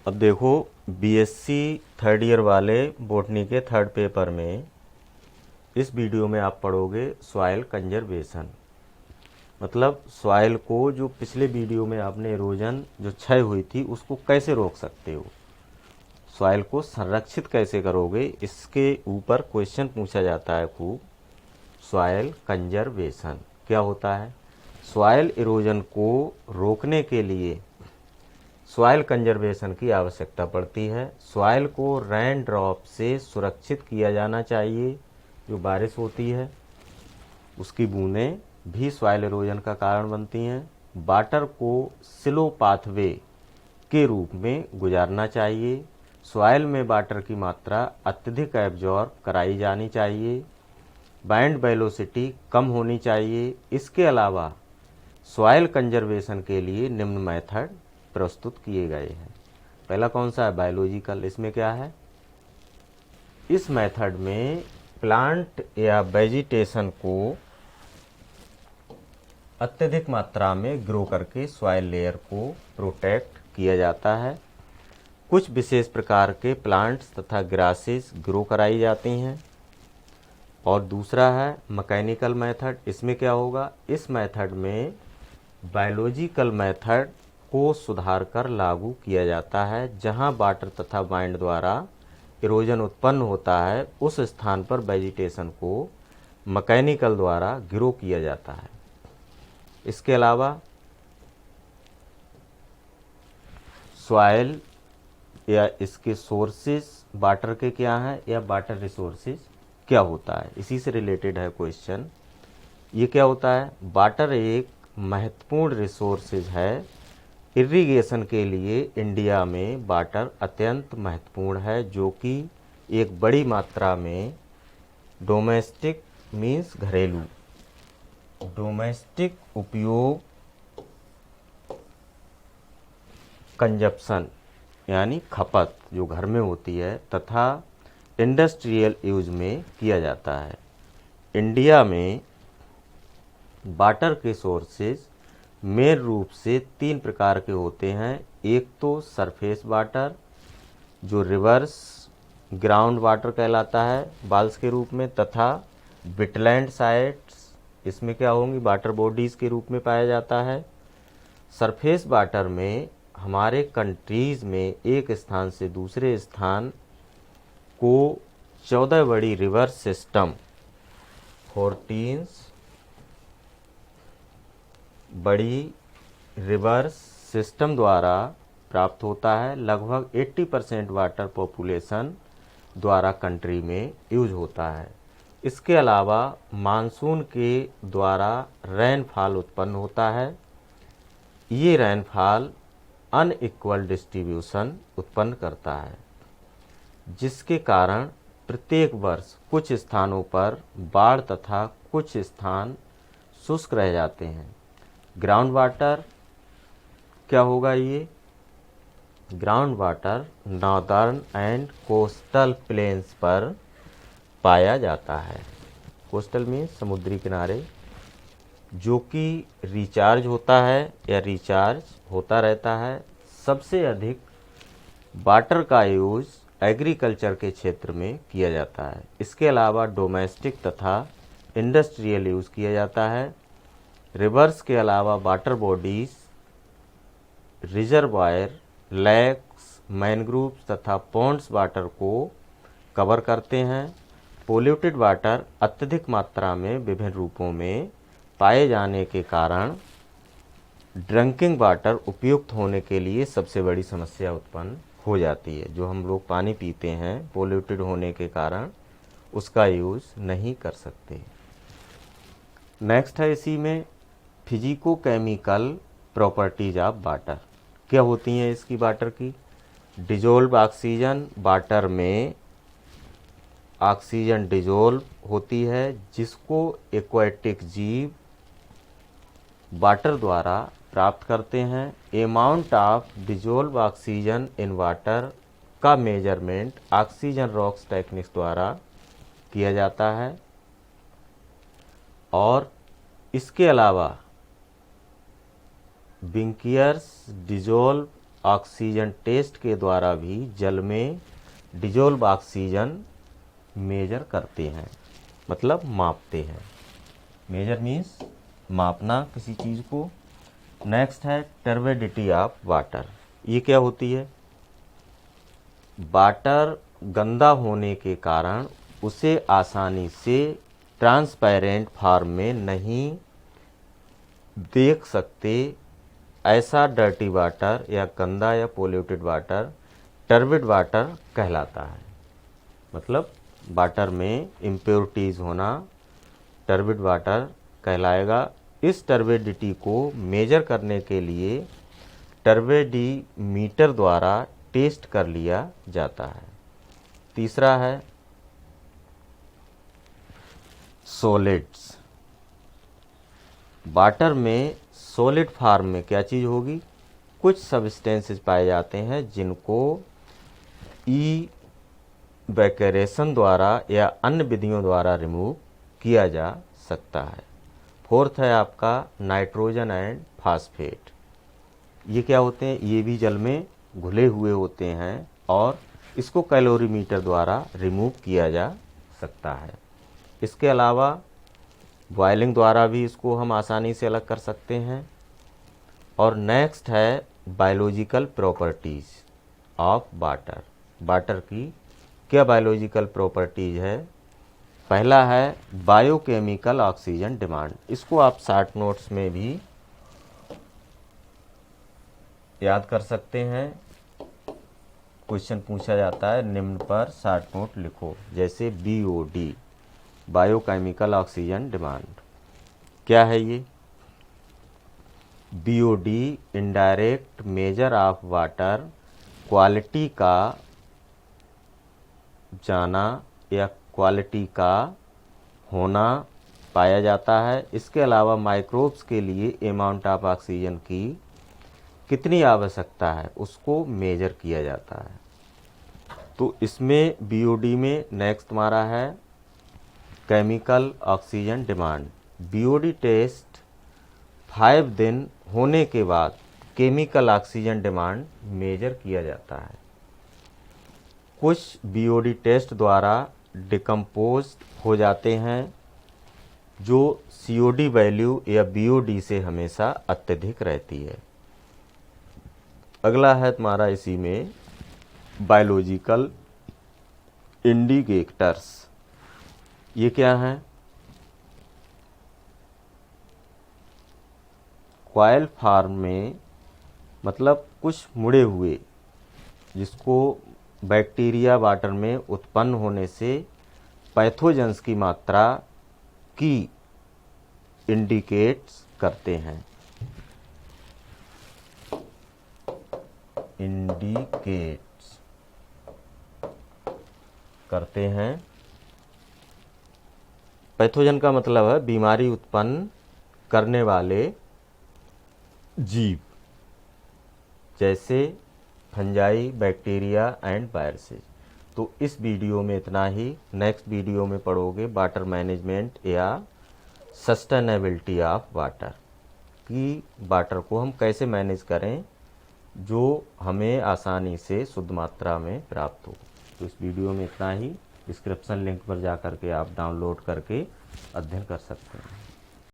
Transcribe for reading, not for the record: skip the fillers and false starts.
अब देखो, BSc third year वाले बॉटनी के थर्ड पेपर में इस वीडियो में आप पढ़ोगे सॉइल कंजर्वेशन। मतलब सॉइल को जो पिछले वीडियो में आपने इरोजन जो क्षय हुई थी उसको कैसे रोक सकते हो, सॉइल को संरक्षित कैसे करोगे, इसके ऊपर क्वेश्चन पूछा जाता है खूब। सॉइल कंजर्वेशन क्या होता है? सॉइल इरोजन को रोकने के लिए सॉइल कंजर्वेशन की आवश्यकता पड़ती है। सॉइल को रेन ड्रॉप से सुरक्षित किया जाना चाहिए। जो बारिश होती है उसकी बूंदें भी सॉइल इरोजन का कारण बनती हैं। वाटर को स्लो पाथवे के रूप में गुजारना चाहिए। सॉइल में वाटर की मात्रा अत्यधिक एब्जॉर्ब कराई जानी चाहिए। बाइंड वेलोसिटी कम होनी चाहिए। इसके अलावा सॉइल कंजर्वेशन के लिए निम्न मेथड प्रस्तुत किए गए हैं। पहला कौन सा है? बायोलॉजिकल। इसमें क्या है? इस मेथड में प्लांट या वेजिटेशन को अत्यधिक मात्रा में ग्रो करके सॉइल लेयर को प्रोटेक्ट किया जाता है। कुछ विशेष प्रकार के प्लांट्स तथा ग्रासेस ग्रो कराई जाती हैं। और दूसरा है मैकेनिकल मेथड। इसमें क्या होगा? इस मेथड में बायोलॉजिकल मेथड को सुधार कर लागू किया जाता है। जहां वाटर तथा बाइंड द्वारा इरोजन उत्पन्न होता है उस स्थान पर वेजिटेशन को मैकेनिकल द्वारा ग्रो किया जाता है। इसके अलावा सॉइल या इसके सोर्सेस वाटर के क्या हैं या वाटर रिसोर्सेज क्या होता है, इसी से रिलेटेड है क्वेश्चन। ये क्या होता है? वाटर एक महत्वपूर्ण रिसोर्सेज है। इरिगेशन के लिए इंडिया में वाटर अत्यंत महत्वपूर्ण है, जो कि एक बड़ी मात्रा में डोमेस्टिक मीन्स घरेलू, डोमेस्टिक उपयोग कंजप्शन यानी खपत जो घर में होती है तथा इंडस्ट्रियल यूज में किया जाता है। इंडिया में वाटर के सोर्सेज मेन रूप से 3 प्रकार के होते हैं। एक तो सरफेस वाटर जो रिवर्स ग्राउंड वाटर कहलाता है बाल्स के रूप में, तथा विटलैंड साइट्स इसमें क्या होंगी? वाटर बॉडीज के रूप में पाया जाता है। सरफेस वाटर में हमारे कंट्रीज में एक स्थान से दूसरे स्थान को 14 बड़ी रिवर सिस्टम 14 बड़ी रिवर सिस्टम द्वारा प्राप्त होता है। लगभग 80% वाटर पॉपुलेशन द्वारा कंट्री में यूज होता है। इसके अलावा मानसून के द्वारा रेनफॉल उत्पन्न होता है। ये रेनफॉल अनइक्वल डिस्ट्रीब्यूशन उत्पन्न करता है, जिसके कारण प्रत्येक वर्ष कुछ स्थानों पर बाढ़ तथा कुछ स्थान शुष्क रह जाते हैं। ग्राउंड वाटर क्या होगा? ये ground water northern and coastal planes पर पाया जाता है। कोस्टल मीन्स समुद्री किनारे, जो कि रिचार्ज होता है या रिचार्ज होता रहता है। सबसे अधिक वाटर का यूज एग्रीकल्चर के क्षेत्र में किया जाता है। इसके अलावा डोमेस्टिक तथा इंडस्ट्रियल यूज किया जाता है। रिवर्स के अलावा water bodies, reservoir, lakes, mangroves तथा पॉन्ड्स वाटर को कवर करते हैं। पोल्यूटेड वाटर अत्यधिक मात्रा में विभिन्न रूपों में पाए जाने के कारण ड्रिंकिंग वाटर उपयुक्त होने के लिए सबसे बड़ी समस्या उत्पन्न हो जाती है। जो हम लोग पानी पीते हैं पोल्यूटेड होने के कारण उसका यूज नहीं कर सकते। नेक्स्ट है इसी में physico chemical properties of water. क्या होती हैं इसकी वाटर की? डिजोल्व ऑक्सीजन, वाटर में ऑक्सीजन डिजोल्व होती है जिसको एक्वाटिक जीव वाटर द्वारा प्राप्त करते हैं। Amount of dissolve oxygen in water का मेजरमेंट ऑक्सीजन रॉक्स टेक्निक्स द्वारा किया जाता है। और इसके अलावा विंकियर्स डिजोल्व ऑक्सीजन टेस्ट के द्वारा भी जल में डिजोल्व ऑक्सीजन मेजर करते हैं, मतलब मापते हैं। मेजर मीन्स मापना किसी चीज़ को। नेक्स्ट है टर्बिडिटी ऑफ वाटर। ये क्या होती है? वाटर गंदा होने के कारण उसे आसानी से ट्रांसपेरेंट फॉर्म में नहीं देख सकते, ऐसा डर्टी वाटर या गंदा या पोल्यूटेड वाटर टर्बिड वाटर कहलाता है। मतलब वाटर में इम्प्योरिटीज़ होना टर्बिड वाटर कहलाएगा। इस टर्बिडिटी को मेजर करने के लिए टर्बिडीमीटर द्वारा टेस्ट कर लिया जाता है। तीसरा है सॉलिड्स। वाटर में सॉलिड फॉर्म में क्या चीज़ होगी? कुछ सब्सटेंसेस पाए जाते हैं जिनको इवैपोरेशन द्वारा या अन्य विधियों द्वारा रिमूव किया जा सकता है। फोर्थ है आपका नाइट्रोजन एंड फास्फेट। ये क्या होते हैं? ये भी जल में घुले हुए होते हैं और इसको कैलोरीमीटर द्वारा रिमूव किया जा सकता है। इसके अलावा बॉयलिंग द्वारा भी इसको हम आसानी से अलग कर सकते हैं। और नेक्स्ट है biological properties of water. Water की क्या बायोलॉजिकल प्रॉपर्टीज़ है? पहला है बायोकेमिकल ऑक्सीजन डिमांड। इसको आप शॉर्ट नोट्स में भी याद कर सकते हैं। क्वेश्चन पूछा जाता है, निम्न पर शॉर्ट नोट लिखो। जैसे BOD बायोकेमिकल ऑक्सीजन डिमांड। क्या है ये? BOD indirect measure of water quality का जाना या क्वालिटी का होना पाया जाता है। इसके अलावा माइक्रोब्स के लिए अमाउंट ऑफ ऑक्सीजन की कितनी आवश्यकता है उसको मेजर किया जाता है। तो इसमें BOD में नेक्स्ट हमारा है chemical oxygen demand. BOD test 5 दिन होने के बाद केमिकल ऑक्सीजन डिमांड मेजर किया जाता है। कुछ BOD टेस्ट द्वारा डिकम्पोज हो जाते हैं जो COD वैल्यू या BOD से हमेशा अत्यधिक रहती है। अगला है तुम्हारा इसी में बायोलॉजिकल इंडिकेटर्स। ये क्या है? कॉइल फॉर्म में, मतलब कुछ मुड़े हुए, जिसको बैक्टीरिया वाटर में उत्पन्न होने से पैथोजेंस की मात्रा की इंडिकेट्स करते हैं। इंडिकेट्स करते हैं। पैथोजन का मतलब है बीमारी उत्पन्न करने वाले जीव, जैसे फंजाई, बैक्टीरिया एंड वायरसेस। तो इस वीडियो में इतना ही। नेक्स्ट वीडियो में पढ़ोगे वाटर मैनेजमेंट या सस्टेनेबिलिटी ऑफ वाटर, कि वाटर को हम कैसे मैनेज करें जो हमें आसानी से शुद्ध मात्रा में प्राप्त हो। तो इस वीडियो में इतना ही। डिस्क्रिप्शन लिंक पर जा करके आप डाउनलोड करके अध्ययन कर सकते हैं।